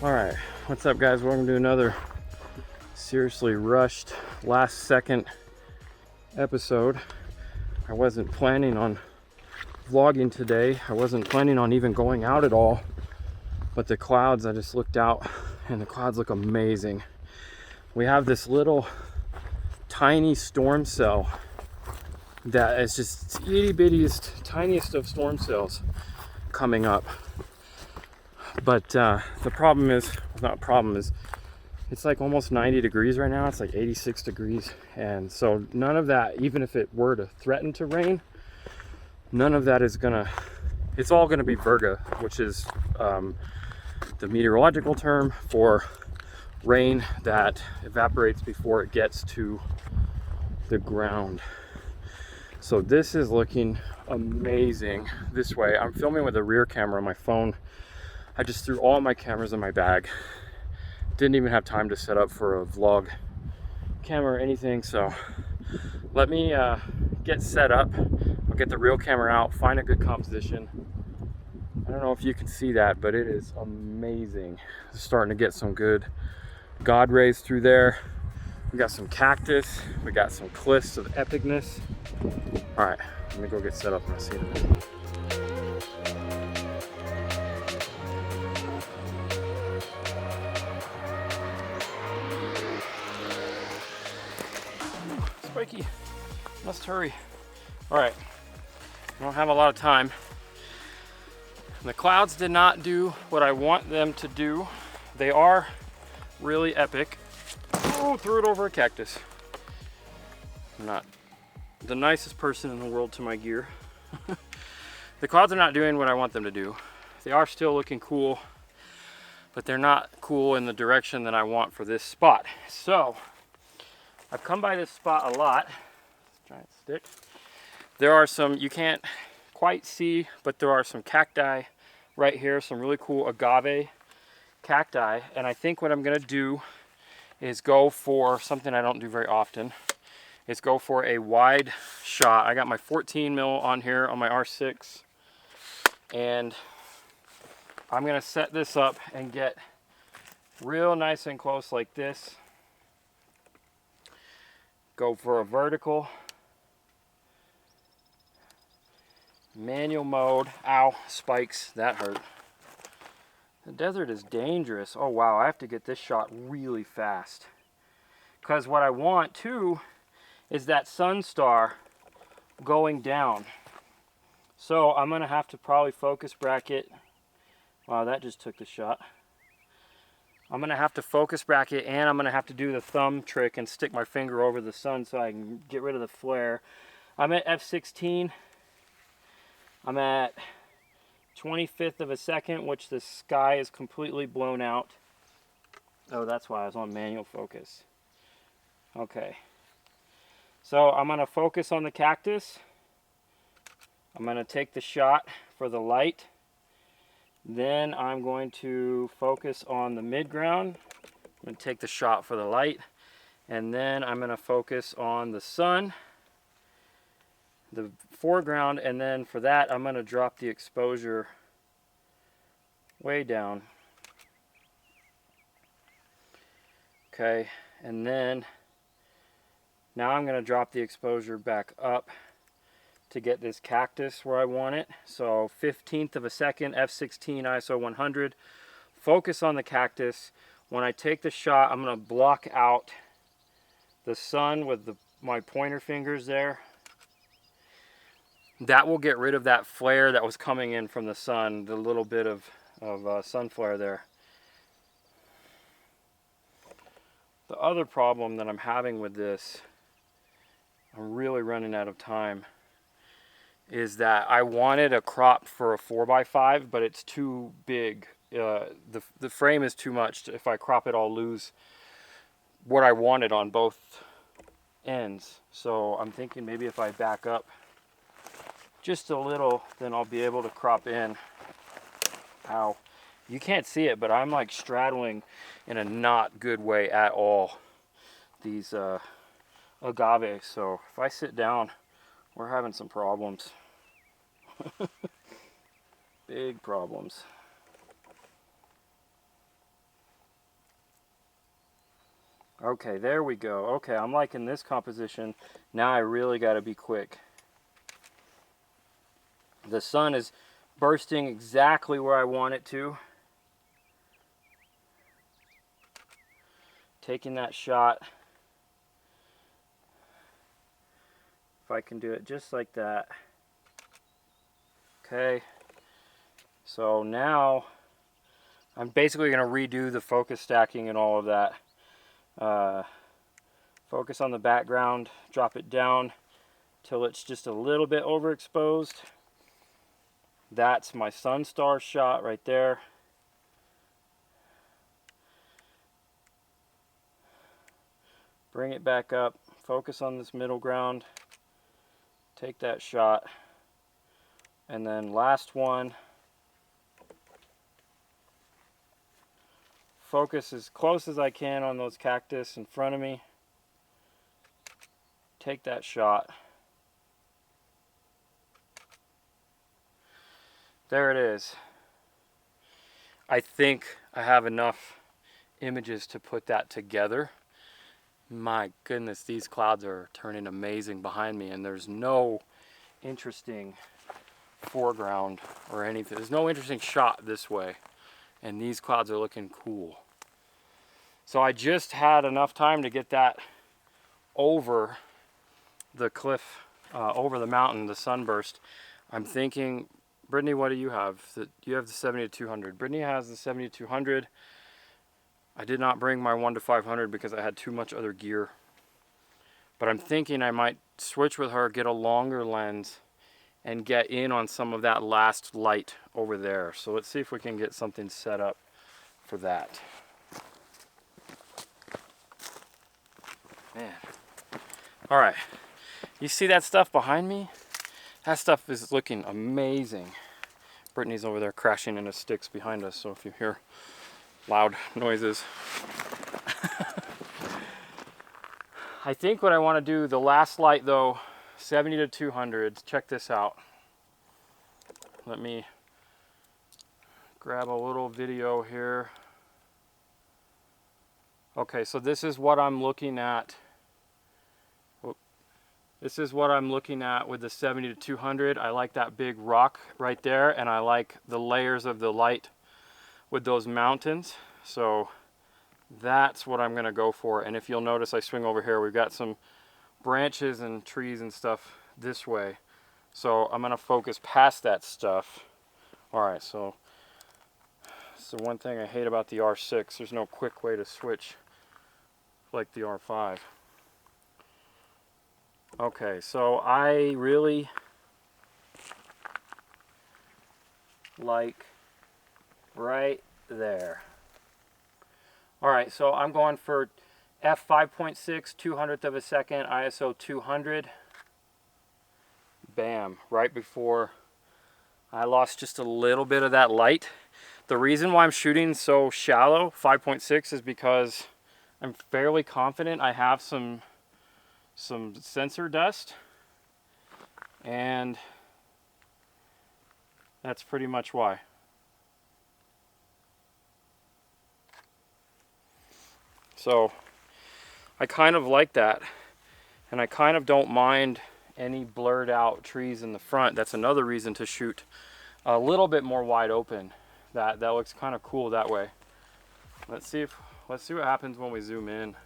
Alright, what's up guys? Welcome to another seriously rushed last second episode. I wasn't planning on vlogging today. I wasn't planning on even going out at all. But the clouds, I just looked out and the clouds look amazing. We have this little tiny storm cell that is just itty bittiest, tiniest of storm cells coming up. But the problem is, not problem is, it's like almost 90 degrees right now. It's like 86 degrees. And so none of that, even if it were to threaten to rain, none of that is gonna, it's all gonna be virga, which is the meteorological term for rain that evaporates before it gets to the ground. So this is looking amazing this way. I'm filming with a rear camera on my phone. I just threw all my cameras in my bag. Didn't even have time to set up for a vlog camera or anything. So let me get set up. I'll get the real camera out, find a good composition. I don't know if you can see that, but it is amazing. It's starting to get some good God rays through there. We got some cactus. We got some cliffs of epicness. All right, let me go get set up and I'll see you in a minute. Spiky, must hurry. All right, I don't have a lot of time. The clouds did not do what I want them to do. They are really epic. Oh, threw it over a cactus. I'm not the nicest person in the world to my gear. The clouds are not doing what I want them to do. They are still looking cool, but they're not cool in the direction that I want for this spot. So I've come by this spot a lot. Giant stick. There are some, you can't quite see, but there are some cacti right here, some really cool agave cacti. And I think what I'm gonna do is go for something I don't do very often, is go for a wide shot. I got my 14 mil on here on my R6, and I'm gonna set this up and get real nice and close like this. Go for a vertical. Manual mode. Ow, spikes, that hurt. The desert is dangerous. Oh wow, I have to get this shot really fast. Because what I want too is that sunstar going down. So I'm gonna have to probably focus bracket. Wow, that just took the shot. I'm gonna have to focus bracket, and I'm gonna have to do the thumb trick and stick my finger over the sun so I can get rid of the flare. I'm at f16. I'm at 25th of a second, which the sky is completely blown out. Oh, that's why I was on manual focus. Okay. So I'm gonna focus on the cactus. I'm gonna take the shot for the light. Then I'm going to focus on the mid-ground. I'm gonna take the shot for the light. And then I'm gonna focus on the sun, the foreground, and then for that I'm gonna drop the exposure way down. Okay, and then now I'm gonna drop the exposure back up to get this cactus where I want it. So 15th of a second, f16, ISO 100. Focus on the cactus. When I take the shot, I'm gonna block out the sun with my pointer fingers there. That will get rid of that flare that was coming in from the sun, the little bit of sun flare there. The other problem that I'm having with this, I'm really running out of time, is that I wanted a crop for a 4x5, but it's too big. The frame is too much. If I crop it, I'll lose what I wanted on both ends. So I'm thinking maybe if I back up just a little, then I'll be able to crop in. Ow. You can't see it, but I'm like straddling in a not good way at all these agaves. So if I sit down, we're having some problems. Big problems. Okay, there we go. Okay, I'm liking this composition. Now I really got to be quick. The sun is bursting exactly where I want it to. Taking that shot. If I can do it just like that. Okay. So now I'm basically going to redo the focus stacking and all of that. Focus on the background, drop it down till it's just a little bit overexposed. That's my sunstar shot right there. Bring it back up, focus on this middle ground, take that shot, and then last one, focus as close as I can on those cactus in front of me, take that shot. There it is. I think I have enough images to put that together. My goodness, these clouds are turning amazing behind me, and there's no interesting foreground or anything. There's no interesting shot this way, and these clouds are looking cool. So I just had enough time to get that over the cliff, over the mountain, the sunburst. I'm thinking, Brittany, what do you have? You have the 70-200. Brittany has the 70-200. I did not bring my 1-500 because I had too much other gear. But I'm thinking I might switch with her, get a longer lens, and get in on some of that last light over there. So let's see if we can get something set up for that. Man. All right. You see that stuff behind me? That stuff is looking amazing. Brittany's over there crashing into sticks behind us, so if you hear loud noises. I think what I want to do, the last light though, 70-200, check this out. Let me grab a little video here. Okay, so this is what I'm looking at. This is what I'm looking at with the 70-200. I like that big rock right there, and I like the layers of the light with those mountains. So that's what I'm gonna go for. And if you'll notice, I swing over here, we've got some branches and trees and stuff this way. So I'm gonna focus past that stuff. All right, so one thing I hate about the R6, there's no quick way to switch like the R5. Okay, so I really like right there. All right, so I'm going for f5.6, 200th of a second, ISO 200. Bam, right before I lost just a little bit of that light. The reason why I'm shooting so shallow, 5.6, is because I'm fairly confident I have some sensor dust, and that's pretty much why. So I kind of like that, and I kind of don't mind any blurred out trees in the front. That's another reason to shoot a little bit more wide open. That looks kind of cool that way. Let's see what happens when we zoom in.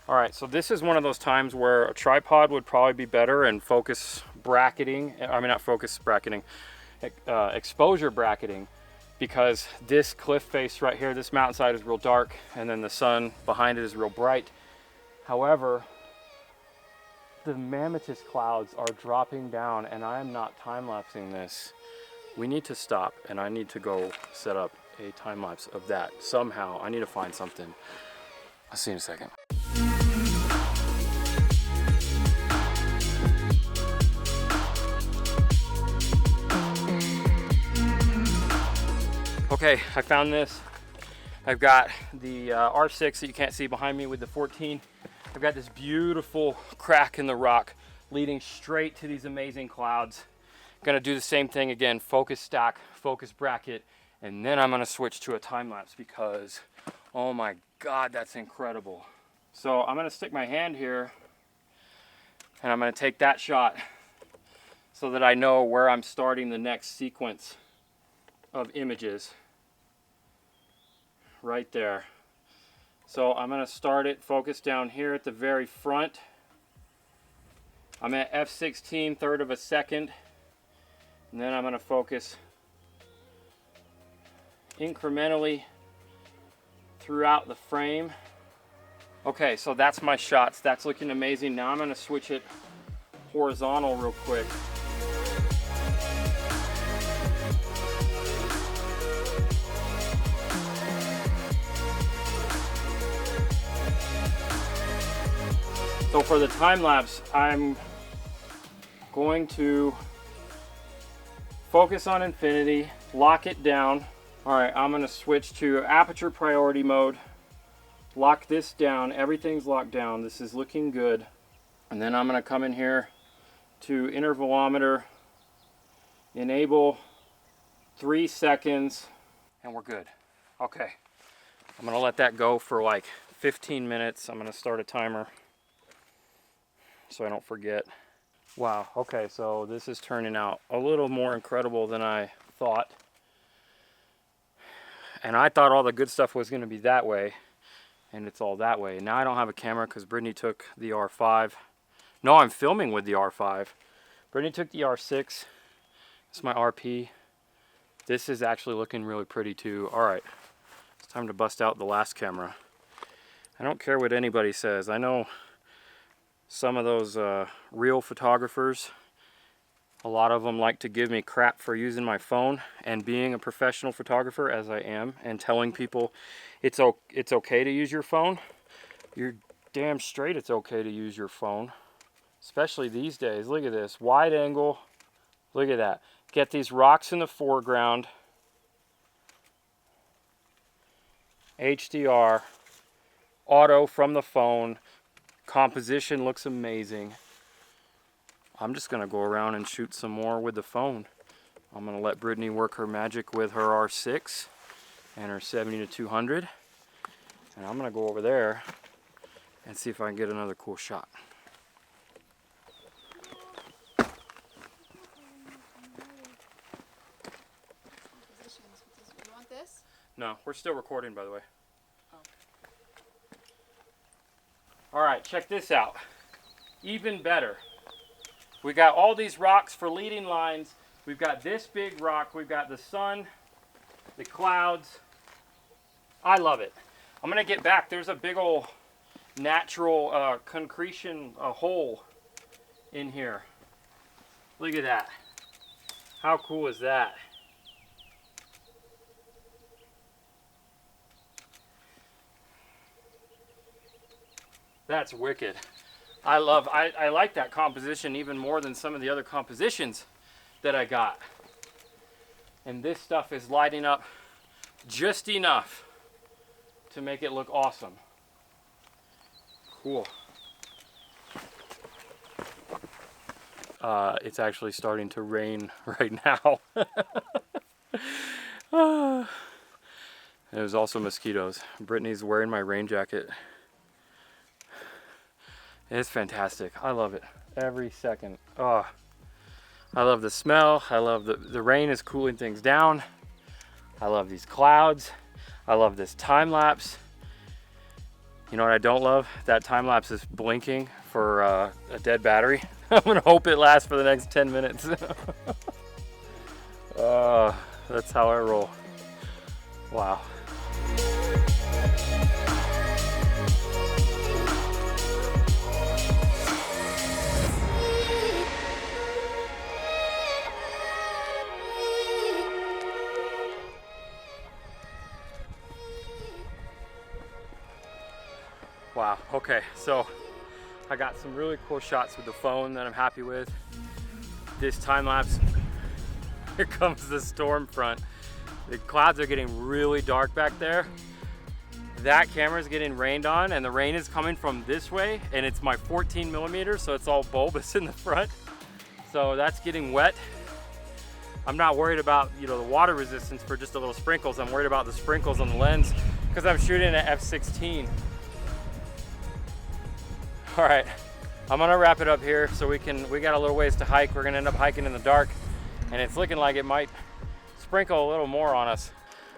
All right, so this is one of those times where a tripod would probably be better, and focus bracketing, I mean not focus bracketing, exposure bracketing, because this cliff face right here, this mountainside is real dark, and then the sun behind it is real bright. However, the mammotus clouds are dropping down, and I am not time-lapsing this. We need to stop, and I need to go set up a time-lapse of that somehow. I need to find something. I'll see you in a second. Okay, I found this. I've got the R6 that you can't see behind me with the 14. I've got this beautiful crack in the rock leading straight to these amazing clouds. I'm gonna do the same thing again, focus stack, focus bracket, and then I'm gonna switch to a time lapse because Oh my God, that's incredible. So I'm gonna stick my hand here and I'm gonna take that shot so that I know where I'm starting the next sequence of images. Right there. So I'm gonna start it, focus down here at the very front. I'm at f16, third of a second. And then I'm gonna focus incrementally throughout the frame. Okay, so that's my shots. That's looking amazing. Now I'm gonna switch it horizontal real quick. So for the time lapse, I'm going to focus on infinity, lock it down. All right, I'm gonna switch to aperture priority mode, lock this down, everything's locked down. This is looking good. And then I'm gonna come in here to intervalometer, enable 3 seconds, and we're good. Okay, I'm gonna let that go for like 15 minutes. I'm gonna start a timer so I don't forget. Wow, okay, so this is turning out a little more incredible than I thought. And I thought all the good stuff was gonna be that way, and it's all that way. Now I don't have a camera because Brittany took the R5. No, I'm filming with the R5. Brittany took the R6. It's my RP. This is actually looking really pretty too. All right, it's time to bust out the last camera. I don't care what anybody says. I know some of those real photographers, a lot of them like to give me crap for using my phone, and being a professional photographer as I am and telling people it's okay to use your phone. You're damn straight it's okay to use your phone, especially these days. Look at this wide angle. Look at that. Get these rocks in the foreground. HDR, auto from the phone. Composition looks amazing. I'm just gonna go around and shoot some more with the phone. I'm gonna let Brittany work her magic with her R6 and her 70-200. And I'm gonna go over there and see if I can get another cool shot. You want this? No, we're still recording, by the way. Oh. All right, check this out. Even better. We got all these rocks for leading lines. We've got this big rock. We've got the sun, the clouds. I love it. I'm gonna get back. There's a big old natural concretion hole in here. Look at that. How cool is that? That's wicked. I like that composition even more than some of the other compositions that I got. And this stuff is lighting up just enough to make it look awesome. Cool. It's actually starting to rain right now. There's also mosquitoes. Brittany's wearing my rain jacket. It's fantastic. I love it every second. Oh, I love the smell. I love the rain is cooling things down. I love these clouds. I love this time lapse. You know what I don't love? That time lapse is blinking for a dead battery. I'm gonna hope it lasts for the next 10 minutes. That's how I roll. Wow. Wow, okay, so I got some really cool shots with the phone that I'm happy with. This time lapse, here comes the storm front. The clouds are getting really dark back there. That camera is getting rained on, and the rain is coming from this way, and it's my 14mm, so it's all bulbous in the front. So that's getting wet. I'm not worried about, you know, the water resistance for just the little sprinkles. I'm worried about the sprinkles on the lens, because I'm shooting at f/16. All right, I'm gonna wrap it up here so we got a little ways to hike. We're gonna end up hiking in the dark, and it's looking like it might sprinkle a little more on us.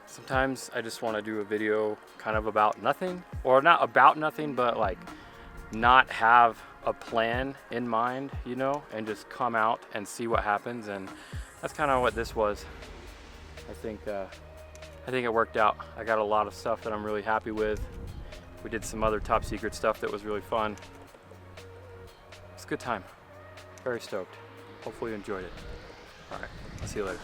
Sometimes I just want to do a video kind of about nothing, or not about nothing, but like not have a plan in mind, you know, and just come out and see what happens. And that's kind of what this was. I think it worked out. I got a lot of stuff that I'm really happy with. We did some other top secret stuff that was really fun. It's a good time. Very stoked. Hopefully you enjoyed it. All right, I'll see you later.